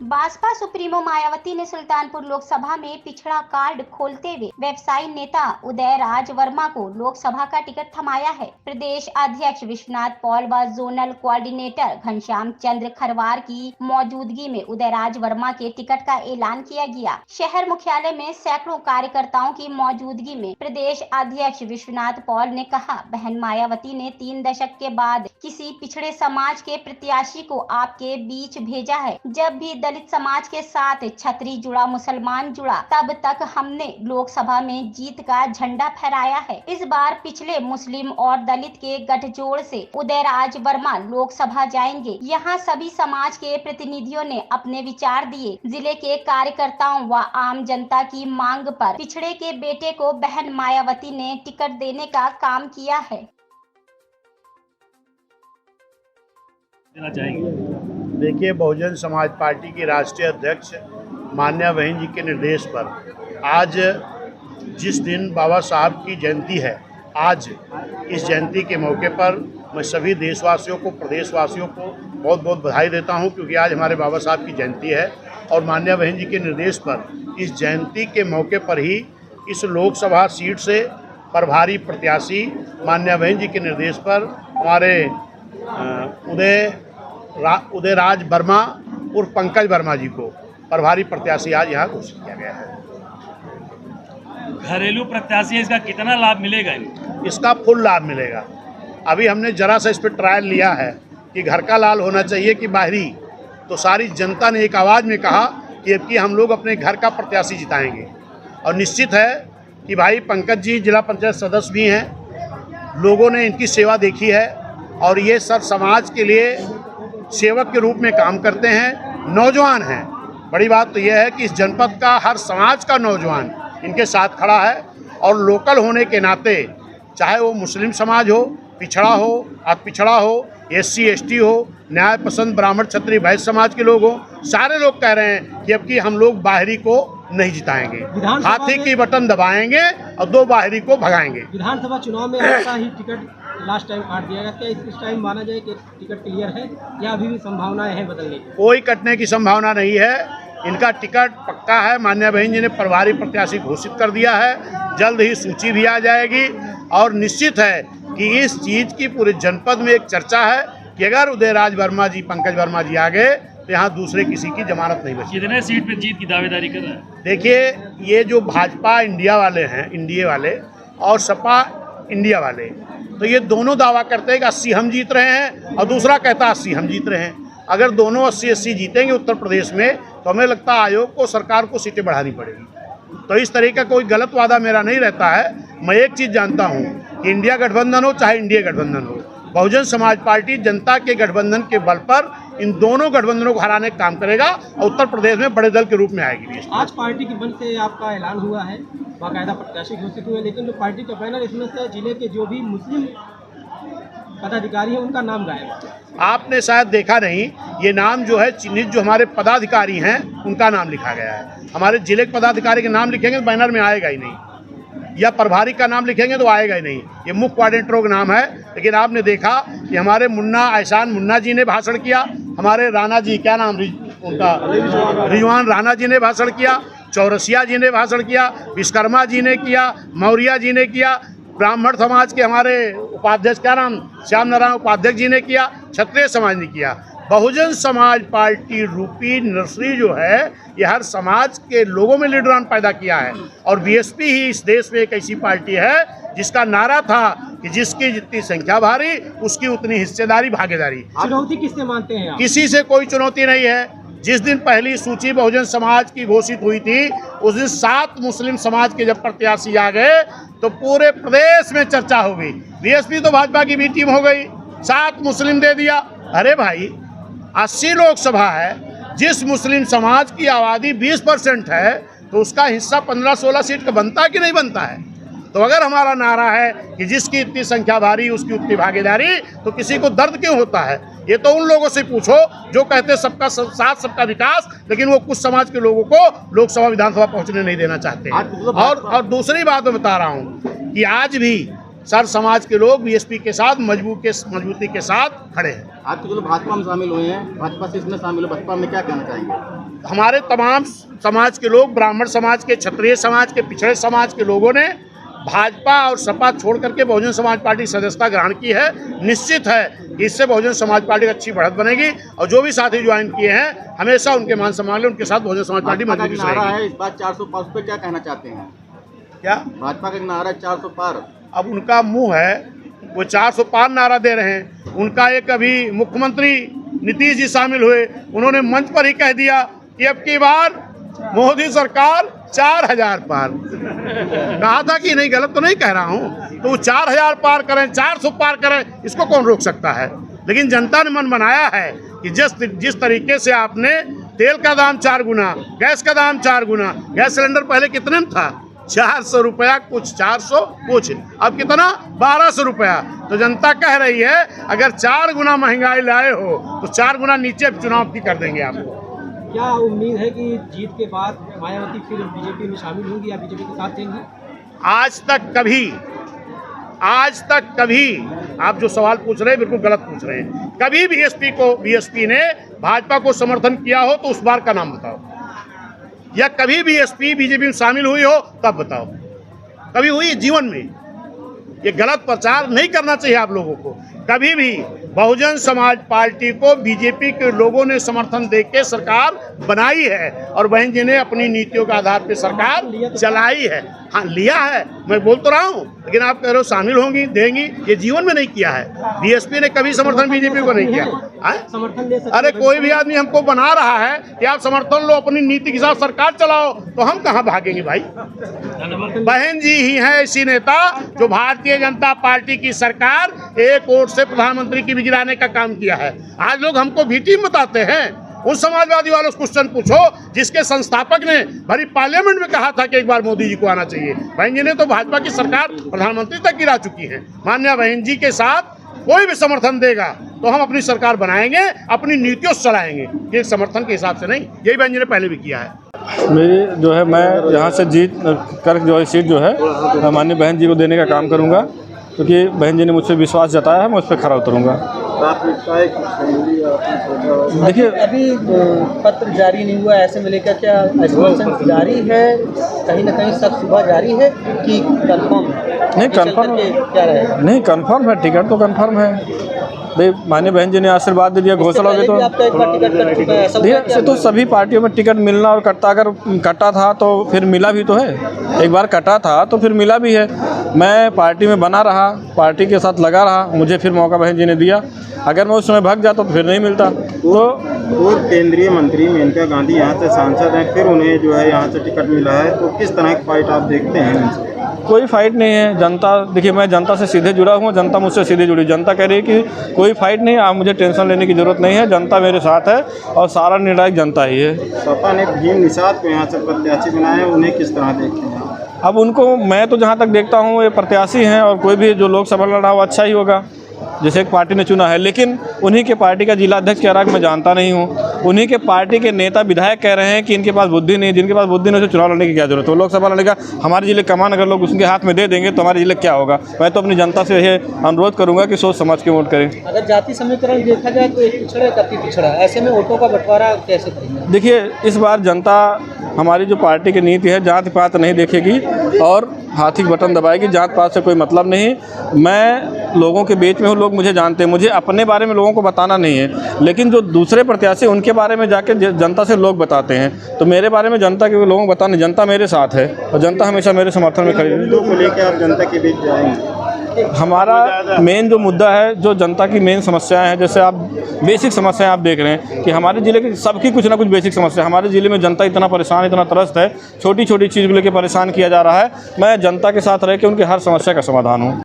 Bhajpa supremo Mayawati ने सुल्तानपुर लोकसभा में पिछड़ा कार्ड खोलते हुए व्यवसायी नेता उदयराज वर्मा को लोकसभा का टिकट थमाया है। प्रदेश अध्यक्ष विश्वनाथ पॉल व जोनल कोऑर्डिनेटर घनश्याम चंद्र खरवार की मौजूदगी में उदयराज वर्मा के टिकट का ऐलान किया गया। शहर मुख्यालय में सैकड़ों कार्यकर्ताओं की मौजूदगी में प्रदेश अध्यक्ष विश्वनाथ पॉल ने कहा, बहन मायावती ने 3 दशक के बाद किसी पिछड़े समाज के प्रत्याशी को आपके बीच भेजा है। जब भी दलित समाज के साथ छतरी जुड़ा, मुसलमान जुड़ा, तब तक हमने लोकसभा में जीत का झंडा फहराया है। इस बार पिछले मुस्लिम और दलित के गठजोड़ से उदयराज वर्मा लोकसभा जाएंगे। यहाँ सभी समाज के प्रतिनिधियों ने अपने विचार दिए। जिले के कार्यकर्ताओं व आम जनता की मांग पर पिछड़े के बेटे को बहन मायावती ने टिकट देने का काम किया है। देना चाहेंगे। देखिए, बहुजन समाज पार्टी की राष्ट्रीय अध्यक्ष मान्या बहन जी के निर्देश पर आज जिस दिन बाबा साहब की जयंती है, आज इस जयंती के मौके पर मैं सभी देशवासियों को, प्रदेशवासियों को बहुत बहुत बधाई देता हूं, क्योंकि आज हमारे बाबा साहब की जयंती है और मान्या बहन जी के निर्देश पर इस जयंती के मौके पर ही इस लोकसभा सीट से प्रभारी प्रत्याशी मान्या बहन जी के निर्देश पर हमारे उदयराज वर्मा उर्फ पंकज वर्मा जी को प्रभारी प्रत्याशी आज यहाँ घोषित किया गया है। घरेलू प्रत्याशी है, इसका कितना लाभ मिलेगा? इसका फुल लाभ मिलेगा। अभी हमने जरा सा इस पर ट्रायल लिया है कि घर का लाल होना चाहिए कि बाहरी, तो सारी जनता ने एक आवाज़ में कहा कि अब कि हम लोग अपने घर का प्रत्याशी जिताएंगे। और निश्चित है कि भाई पंकज जी जिला पंचायत सदस्य भी हैं, लोगों ने इनकी सेवा देखी है और ये सब समाज के लिए सेवक के रूप में काम करते हैं, नौजवान हैं। बड़ी बात तो यह है कि इस जनपद का हर समाज का नौजवान इनके साथ खड़ा है और लोकल होने के नाते, चाहे वो मुस्लिम समाज हो, पिछड़ा हो, अति पिछड़ा हो, SC ST हो, न्याय पसंद ब्राह्मण क्षत्रिय वैश्य समाज के लोग हो, सारे लोग कह रहे हैं कि अब कि हम लोग बाहरी को नहीं जिताएंगे, हाथी की बटन दबाएंगे और 2 बाहरी को भगाएंगे। विधानसभा चुनाव में ऐसा ही टिकट लास्ट टाइम काट दिया गया, क्या इस टाइम माना जाए कि टिकट क्लियर है या अभी भी संभावनाएं हैं बदलने की? कोई कटने की संभावना नहीं है, इनका टिकट पक्का है। मान्या बहन जी ने प्रभारी प्रत्याशी घोषित कर दिया है, जल्द ही सूची भी आ जाएगी और निश्चित है कि इस चीज़ की पूरे जनपद में एक चर्चा है कि अगर उदयराज वर्मा जी, पंकज वर्मा जी आ गए तो यहाँ दूसरे किसी की जमानत नहीं बची। कितने सीट पे जीत की दावेदारी कर रहा है? देखिए, ये जो भाजपा इंडिया वाले हैं, एनडीए वाले, और सपा इंडिया वाले, तो ये दोनों दावा करते हैं कि 80 हम जीत रहे हैं और दूसरा कहता है 80 हम जीत रहे हैं। अगर दोनों 80-80 जीतेंगे उत्तर प्रदेश में तो हमें लगता है आयोग को, सरकार को सीटें बढ़ानी पड़ेगी। तो इस तरह का कोई गलत वादा मेरा नहीं रहता है। मैं एक चीज़ जानता हूँ कि इंडिया गठबंधन हो चाहे इंडिया गठबंधन हो, बहुजन समाज पार्टी जनता के गठबंधन के बल पर इन दोनों गठबंधनों को हराने का काम करेगा और उत्तर प्रदेश में बड़े दल के रूप में आएगी। आज पार्टी की मंच से आपका ऐलान हुआ है, बाकायदा प्रत्याशी घोषित हुए, लेकिन जो पार्टी का बैनर, इसमें से जिले के जो भी मुस्लिम पदाधिकारी हैं उनका नाम गायब है। आपने शायद देखा नहीं, ये नाम जो है चिन्हित, जो हमारे पदाधिकारी हैं उनका नाम लिखा गया है। हमारे जिले के पदाधिकारी के नाम लिखेंगे तो बैनर में आएगा ही नहीं, या प्रभारी का नाम लिखेंगे तो आएगा ही नहीं। ये मुख्य कोऑर्डिनेटरों का नाम है। लेकिन आपने देखा कि हमारे एहसान मुन्ना जी ने भाषण किया, हमारे राणा जी, क्या नाम उनका, रिजवान राणा जी ने भाषण किया, चौरसिया जी ने भाषण किया, विश्वकर्मा जी ने किया, मौर्या जी ने किया, ब्राह्मण समाज के हमारे उपाध्यक्ष, क्या नाम, श्याम नारायण उपाध्यक्ष जी ने किया, क्षत्रिय समाज ने किया। बहुजन समाज पार्टी रूपी नर्सरी जो है, ये हर समाज के लोगों में लीडरान पैदा किया है और BSP ही इस देश में एक ऐसी पार्टी है जिसका नारा था कि जिसकी जितनी संख्या भारी उसकी उतनी हिस्सेदारी, भागीदारी। चुनौती किससे मानते हैं आप? किसी से कोई चुनौती नहीं है। जिस दिन पहली सूची बहुजन समाज की घोषित हुई थी, उस दिन 7 मुस्लिम समाज के जब प्रत्याशी आ गए तो पूरे प्रदेश में चर्चा हो गई। BSP तो भाजपा की भी टीम हो गई, 7 मुस्लिम दे दिया। अरे भाई, 80 लोकसभा है, जिस मुस्लिम समाज की आबादी 20% है तो उसका हिस्सा 15-16 सीट का बनता है कि नहीं बनता है? तो अगर हमारा नारा है कि जिसकी इतनी संख्या भारी उसकी उतनी भागीदारी, तो किसी को दर्द क्यों होता है? ये तो उन लोगों से पूछो जो कहते सबका साथ सबका विकास, लेकिन वो कुछ समाज के लोगों को लोकसभा विधानसभा पहुंचने नहीं देना चाहते हैं। और दूसरी बात मैं बता रहा हूँ कि आज भी सर समाज के लोग बीएसपी के साथ मजबूती के साथ खड़े हैं। आज तो जो भाजपा में शामिल हुए हैं, भाजपा से इसमें शामिल हुए, भाजपा में क्या कहना चाहेंगे? हमारे तमाम समाज के लोग, ब्राह्मण समाज के, क्षत्रिय समाज के, पिछड़े समाज के लोगों ने भाजपा और सपा छोड़ करके बहुजन समाज पार्टी सदस्यता ग्रहण की है। निश्चित है कि इससे बहुजन समाज पार्टी की अच्छी बढ़त बनेगी और जो भी साथी ज्वाइन किए हैं हमेशा उनके मान सम्मान उनके साथ बहुजन समाज पार्टी मजबूती से नारा रहेगी। है इस बार 400 पार पे, क्या कहना चाहते हैं? क्या भाजपा का नारा 400 पार, अब उनका मुंह है, वो 400 पार नारा दे रहे हैं। उनका एक अभी मुख्यमंत्री नीतीश जी शामिल हुए, उन्होंने मंच पर ही कह दिया कि अब की बार मोदी सरकार 4000 पार। कहा था कि नहीं, गलत तो नहीं कह रहा हूँ। तो 4000 पार करें, 400 पार करें, इसको कौन रोक सकता है? लेकिन जनता ने मन बनाया है कि जिस तरीके से आपने तेल का दाम 4 गुना, गैस का दाम 4 गुना, गैस सिलेंडर पहले कितने में था? 400 रुपया कुछ, 400 कुछ, अब कितना? 1200 रुपया। तो जनता कह रही है अगर 4 गुना महंगाई लाए हो तो 4 गुना नीचे चुनाव की कर देंगे आपको। क्या उम्मीद है कि जीत के बाद मायावती फिर बीजेपी में शामिल होंगी या बीजेपी के साथ रहेंगी? आज तक कभी आप जो सवाल पूछ रहे हैं बिल्कुल गलत पूछ रहे हैं। कभी बीएसपी ने भाजपा को समर्थन किया हो तो उस बार का नाम बताओ, या कभी बीएसपी बीजेपी में शामिल हुई हो तब बताओ। कभी हुई जीवन में? ये गलत प्रचार नहीं करना चाहिए आप लोगों को। कभी भी बहुजन समाज पार्टी को बीजेपी के लोगों ने समर्थन देके सरकार बनाई है और बहन जी ने अपनी नीतियों के आधार पर सरकार चलाई है। हाँ, लिया है, मैं बोल तो रहा हूँ, लेकिन आप कह रहे हो शामिल होंगी, देंगी, ये जीवन में नहीं किया है। बीएसपी ने कभी समर्थन बीजेपी को नहीं किया। समर्थन ले सकते? अरे कोई भी आदमी हमको बना रहा है कि आप समर्थन लो, अपनी नीति के साथ सरकार चलाओ, तो हम कहाँ भागेंगे भाई? बहन जी ही है ऐसी नेता जो भारतीय जनता पार्टी की सरकार एक वोट से प्रधानमंत्री की गिराने का काम किया है। आज लोग हमको भी टीम बताते हैं। उस समाजवादी वालों से क्वेश्चन पूछो जिसके संस्थापक ने भरी पार्लियामेंट में कहा था कि एक बार मोदी जी को आना चाहिए। बहन जी ने तो भाजपा की सरकार प्रधानमंत्री तक गिरा चुकी है। माननीय बहन जी के साथ कोई भी समर्थन देगा तो हम अपनी सरकार बनाएंगे, अपनी नीतियों से चलाएंगे, ये समर्थन के हिसाब से नहीं। यही बहन जी ने पहले भी किया है। मेरी जो है, मैं यहाँ से जीत कर जो है सीट जो है माननीय बहन जी को देने का काम करूँगा, क्योंकि बहन जी ने मुझसे विश्वास जताया है, मैं उस पर खरा उतरूँगा। देखिए अभी पत्र जारी नहीं हुआ, ऐसे में लेकर क्या आश्वासन जारी है? कहीं ना कहीं सब सुबह जारी है कि कंफर्म है? नहीं, कंफर्म क्या रहेगा? नहीं, कंफर्म है, टिकट तो कंफर्म है भाई। माननीय बहन जी ने आशीर्वाद दे दिया, घोषणा हो गई तो आपका एक बार टिकट कट चुका है, ऐसा देखिए से तो सभी पार्टियों में टिकट मिलना और कटता, अगर कटा था तो फिर मिला भी तो है। एक बार कटा था तो फिर मिला भी है। मैं पार्टी में बना रहा, पार्टी के साथ लगा रहा, मुझे फिर मौका बहन जी ने दिया। अगर मैं उस समय भाग जाता तो फिर नहीं मिलता। तो पूर्व केंद्रीय मंत्री मेनका गांधी यहाँ से सांसद हैं, फिर उन्हें जो है यहाँ से टिकट मिला है, तो किस तरह की फाइट आप देखते हैं? कोई फाइट नहीं है। जनता, देखिए मैं जनता से सीधे जुड़ा हूँ, जनता मुझसे सीधे जुड़ी। जनता कह रही है कि कोई फाइट नहीं, आप मुझे टेंशन लेने की ज़रूरत नहीं है, जनता मेरे साथ है और सारा निर्णायक जनता ही है। सपा ने भीम निषाद को यहाँ से प्रत्याशी बनाया, उन्हें किस तरह देखते हैं? अब उनको मैं तो जहाँ तक देखता हूँ ये प्रत्याशी हैं और कोई भी जो लोकसभा लड़ा हो अच्छा ही होगा, जैसे एक पार्टी ने चुना है। लेकिन उन्हीं के पार्टी का जिला अध्यक्ष कह रहा है कि मैं जानता नहीं हूँ। उन्हीं के पार्टी के नेता विधायक कह रहे हैं कि इनके पास बुद्धि नहीं। जिनके पास बुद्धि नहीं, उसे चुनाव लड़ने की क्या जरूरत है? लोकसभा लड़ने का हमारे जिले कमान अगर लोग उसके हाथ में दे देंगे तो हमारे जिले क्या होगा? मैं तो अपनी जनता से यह अनुरोध करूँगा कि सोच समझ के वोट करें। अगर जाति समीकरण देखा जाए तो एक पिछड़ा एक अति पिछड़ा, ऐसे में वोटों का बंटवारा कैसे करेंगे? देखिए इस बार जनता हमारी जो पार्टी की नीति है, जात पात नहीं देखेगी और हाथी बटन दबाएगी। जात पात से कोई मतलब नहीं। मैं लोगों के बीच में हूँ, लोग मुझे जानते हैं। मुझे अपने बारे में लोगों को बताना नहीं है, लेकिन जो दूसरे प्रत्याशी उनके बारे में जाके जनता से लोग बताते हैं। तो मेरे बारे में जनता के लोगों को बताने, जनता मेरे साथ है और जनता हमेशा मेरे समर्थन में खड़ी है। को लेकर आप जनता के बीच जाएंगे? हमारा मेन जो मुद्दा है, जो जनता की मेन समस्याएं हैं, जैसे आप बेसिक समस्याएं आप देख रहे हैं कि हमारे ज़िले की सबकी कुछ ना कुछ बेसिक समस्या। हमारे ज़िले में जनता इतना परेशान, इतना त्रस्त है, छोटी छोटी चीज़ को लेकर परेशान किया जा रहा है। मैं जनता के साथ रह के उनकी हर समस्या का समाधान हूँ।